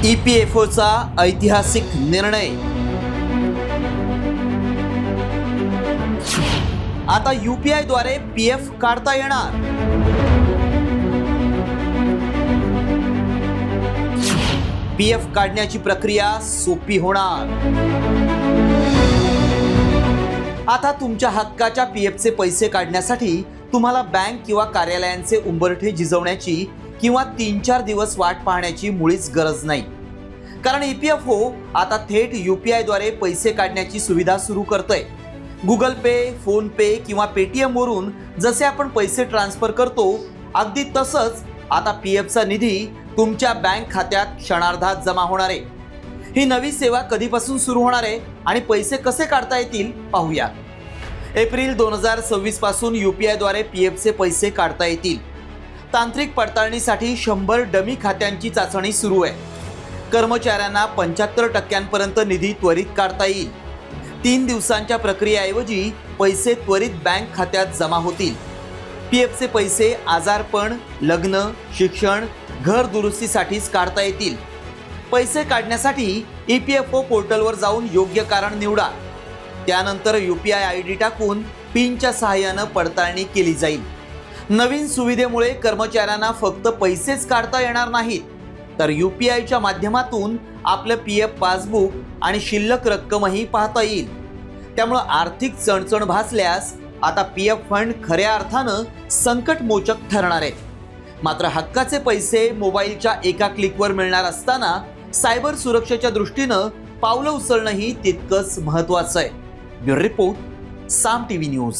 EPFOचा ऐतिहासिक निर्णय। आता UPI द्वारे PF काढता येणार। PF काढण्याची प्रक्रिया सोपी होणार। आता तुमच्या हक्काच्या PFचे पैसे काढण्यासाठी तुम्हाला बँक किंवा कार्यालयांचे उंबरठे झिजवण्याची किंवा 3-4 दिवस वाट पाहण्याची मुळीच गरज नाही। कारण EPFO आता थेट UPI द्वारे पैसे काढण्याची सुविधा सुरू करतंय। Google पे, फोन पे किंवा Paytm वरून जसे आपण पैसे ट्रान्सफर करतो अगदी तसंच आता PFचा निधी तुमच्या बँक खात्यात क्षणार्धात जमा होणार आहे। ही नवी सेवा कधीपासून सुरू होणार आहे आणि पैसे कसे काढता येतील पाहूया। एप्रिल 2026 पासून UPI द्वारे PFचे पैसे काढता येतील। तांत्रिक पडताळणीसाठी 100 डमी खात्यांची चाचणी सुरू आहे। कर्मचाऱ्यांना 75% निधी त्वरित काढता येईल। 3 दिवसांच्या प्रक्रियेऐवजी पैसे त्वरित बँक खात्यात जमा होतील। PFचे पैसे आजारपण, लग्न, शिक्षण, घर दुरुस्तीसाठीच काढता येतील। पैसे काढण्यासाठी EPFO पोर्टलवर जाऊन योग्य कारण निवडा। त्यानंतर UPI ID टाकून पिनच्या सहाय्याने पडताळणी केली जाईल। नवीन सुविधेमुळे कर्मचाऱ्यांना फक्त पैसेच काढता येणार नाहीत, तर UPIच्या माध्यमातून आपलं PF पासबुक आणि शिल्लक रक्कमही पाहता येईल। त्यामुळे आर्थिक चणचण भासल्यास आता PF फंड खऱ्या अर्थानं संकटमोचक ठरणार आहे। मात्र हक्काचे पैसे मोबाईलच्या एका क्लिकवर मिळणार असताना सायबर सुरक्षेच्या दृष्टीनं पावलं उचलणंही तितकंच महत्त्वाचं आहे। ब्युरो रिपोर्ट, साम TV न्यूज।